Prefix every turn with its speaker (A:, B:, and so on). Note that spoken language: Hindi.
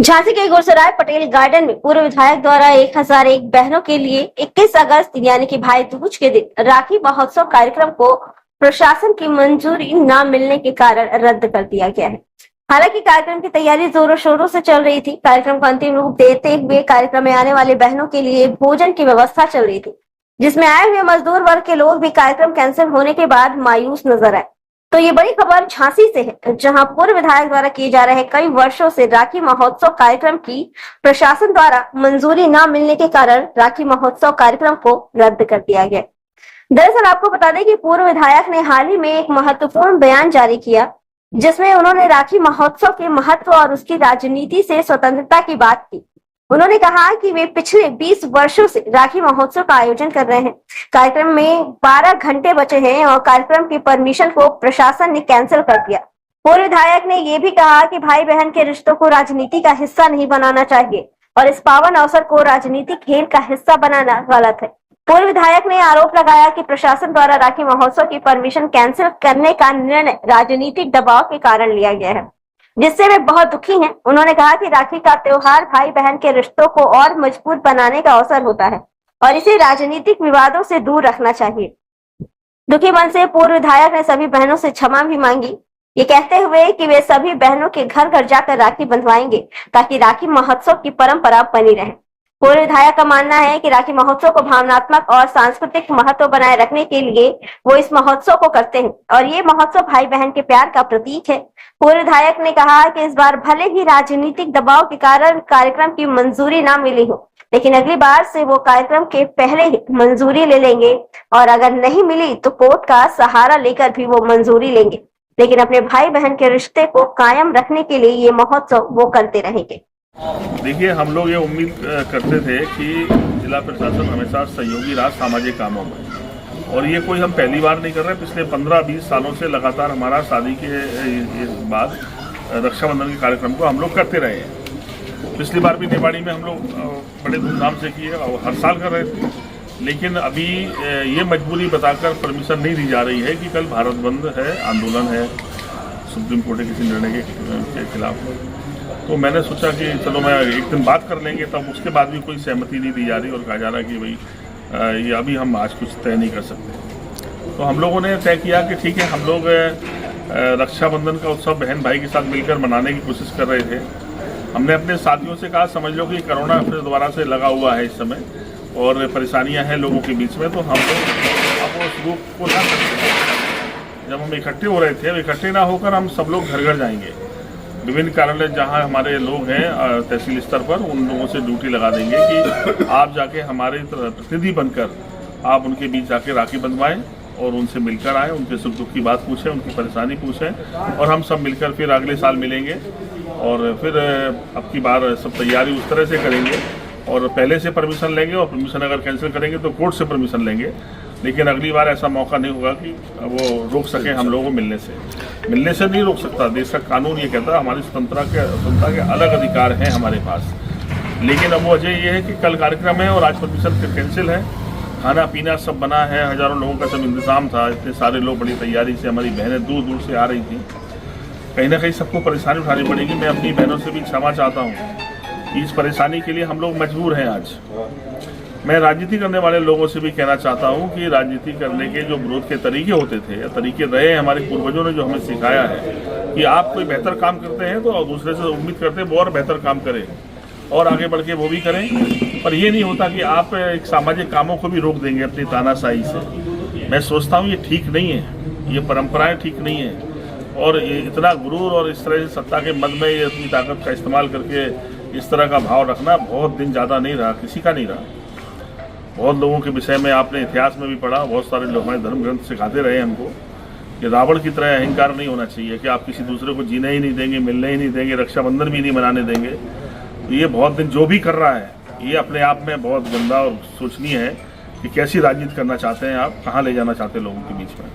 A: झांसी के गुरसराय पटेल गार्डन में पूर्व विधायक द्वारा 1001 बहनों के लिए 21 अगस्त यानी कि भाई दूज के दिन राखी महोत्सव कार्यक्रम को प्रशासन की मंजूरी न मिलने के कारण रद्द कर दिया गया है। हालांकि कार्यक्रम की तैयारी जोरों शोरों से चल रही थी। कार्यक्रम को अंतिम रूप देते हुए कार्यक्रम में आने वाले बहनों के लिए भोजन की व्यवस्था चल रही थी, जिसमें आए हुए मजदूर वर्ग के लोग भी कार्यक्रम कैंसिल होने के बाद मायूस नजर आए। तो ये बड़ी खबर झांसी से है, जहां पूर्व विधायक द्वारा किए जा रहे कई वर्षों से राखी महोत्सव कार्यक्रम की प्रशासन द्वारा मंजूरी न मिलने के कारण राखी महोत्सव कार्यक्रम को रद्द कर दिया गया। दरअसल आपको बता दें कि पूर्व विधायक ने हाल ही में एक महत्वपूर्ण बयान जारी किया, जिसमें उन्होंने राखी महोत्सव के महत्व और उसकी राजनीति से स्वतंत्रता की बात की। उन्होंने कहा कि वे पिछले 20 वर्षों से राखी महोत्सव का आयोजन कर रहे हैं। कार्यक्रम में 12 घंटे बचे हैं और कार्यक्रम की परमिशन को प्रशासन ने कैंसिल कर दिया। पूर्व विधायक ने ये भी कहा कि भाई बहन के रिश्तों को राजनीति का हिस्सा नहीं बनाना चाहिए और इस पावन अवसर को राजनीतिक खेल का हिस्सा बनाना गलत है। पूर्व विधायक ने आरोप लगाया कि प्रशासन द्वारा राखी महोत्सव की परमिशन कैंसिल करने का निर्णय राजनीतिक दबाव के कारण लिया गया है, जिससे वे बहुत दुखी हैं। उन्होंने कहा कि राखी का त्योहार भाई बहन के रिश्तों को और मजबूत बनाने का अवसर होता है और इसे राजनीतिक विवादों से दूर रखना चाहिए। दुखी मन से पूर्व विधायक ने सभी बहनों से क्षमा भी मांगी, ये कहते हुए कि वे सभी बहनों के घर घर जाकर राखी बंधवाएंगे ताकि राखी महोत्सव की परंपरा बनी रहे। पूर्व विधायक का मानना है कि राखी महोत्सव को भावनात्मक और सांस्कृतिक महत्व बनाए रखने के लिए वो इस महोत्सव को करते हैं और ये महोत्सव भाई बहन के प्यार का प्रतीक है। पूर्व विधायक ने कहा कि इस बार भले ही राजनीतिक दबाव के कारण कार्यक्रम की मंजूरी ना मिली हो, लेकिन अगली बार से वो कार्यक्रम के पहले ही मंजूरी ले लेंगे और अगर नहीं मिली तो कोर्ट का सहारा लेकर भी वो मंजूरी लेंगे, लेकिन अपने भाई बहन के रिश्ते को कायम रखने के लिए ये महोत्सव वो करते रहेंगे।
B: देखिए, हम लोग ये उम्मीद करते थे कि जिला प्रशासन हमेशा सहयोगी रहा सामाजिक कामों में, और ये कोई हम पहली बार नहीं कर रहे। पिछले 15-20 सालों से लगातार हमारा शादी के बाद रक्षाबंधन के कार्यक्रम को हम लोग करते रहे हैं। पिछली बार भी निवाड़ी में हम लोग बड़े धूमधाम से किए और हर साल कर रहे थे, लेकिन अभी ये मजबूरी बताकर परमिशन नहीं दी जा रही है कि कल भारत बंद है, आंदोलन है सुप्रीम कोर्ट के किसी निर्णय के खिलाफ। तो मैंने सोचा कि चलो मैं एक दिन बात कर लेंगे, तब उसके बाद भी कोई सहमति नहीं दी जा रही और कहा जा रहा है कि भाई ये अभी हम आज कुछ तय नहीं कर सकते। तो हम लोगों ने तय किया कि ठीक है, हम लोग रक्षाबंधन का उत्सव बहन भाई के साथ मिलकर मनाने की कोशिश कर रहे थे। हमने अपने साथियों से कहा, समझ लो कि कोरोना फिर दोबारा से लगा हुआ है इस समय और परेशानियां हैं लोगों के बीच में, तो हम लोग अब उस रूप को ना करते। जब हम इकट्ठे हो रहे थे, इकट्ठे ना होकर हम सब लोग घर घर जाएंगे। विभिन्न कार्यालय जहां हमारे लोग हैं तहसील स्तर पर, उन लोगों से ड्यूटी लगा देंगे कि आप जाके हमारे प्रतिनिधि बनकर आप उनके बीच जाके राखी बंधवाएं और उनसे मिलकर आएँ, उनके सुख दुख की बात पूछें, उनकी परेशानी पूछें और हम सब मिलकर फिर अगले साल मिलेंगे और फिर अब की बार सब तैयारी उस तरह से करेंगे और पहले से परमिशन लेंगे और परमिशन अगर कैंसिल करेंगे तो कोर्ट से परमिशन लेंगे। लेकिन अगली बार ऐसा मौका नहीं होगा कि वो रोक सके हम लोगों को मिलने से नहीं रोक सकता। देश का कानून ये कहता है हमारी स्वतंत्रता के अलग अधिकार हैं हमारे पास। लेकिन अब वजह ये है कि कल कार्यक्रम है और आज परमिशन फिर कैंसिल है। खाना पीना सब बना है, हज़ारों लोगों का सब इंतजाम था, इतने सारे लोग बड़ी तैयारी से, हमारी बहनें दूर दूर से आ रही थी। कहीं ना कहीं सबको परेशानी उठानी पड़ेगी। मैं अपनी बहनों से भी क्षमा चाहता हूँ, इस परेशानी के लिए हम लोग मजबूर हैं आज। मैं राजनीति करने वाले लोगों से भी कहना चाहता हूं कि राजनीति करने के जो विरोध के तरीके होते थे या तरीके रहे हमारे पूर्वजों ने जो हमें सिखाया है कि आप कोई बेहतर काम करते हैं तो दूसरे से उम्मीद करते हैं वो और बेहतर काम करें और आगे बढ़ के वो भी करें, पर ये नहीं होता कि आप एक सामाजिक कामों को भी रोक देंगे अपनी तानाशाही से। मैं सोचता हूँ ये ठीक नहीं है, ये परंपराएं ठीक नहीं है और ये इतना गुरूर और इस तरह से सत्ता के मद में ये अपनी ताकत का इस्तेमाल करके इस तरह का भाव रखना बहुत दिन ज़्यादा नहीं रहा, किसी का नहीं रहा। बहुत लोगों के विषय में आपने इतिहास में भी पढ़ा, बहुत सारे लोग हमारे धर्म ग्रंथ सिखाते रहे हमको कि रावण की तरह अहंकार नहीं होना चाहिए कि आप किसी दूसरे को जीने ही नहीं देंगे, मिलने ही नहीं देंगे, रक्षाबंधन भी नहीं मनाने देंगे। तो ये बहुत दिन जो भी कर रहा है ये अपने आप में बहुत गंदा और सोचनीय है कि कैसी राजनीति करना चाहते हैं आप, कहाँ ले जाना चाहते हैं लोगों के बीच में।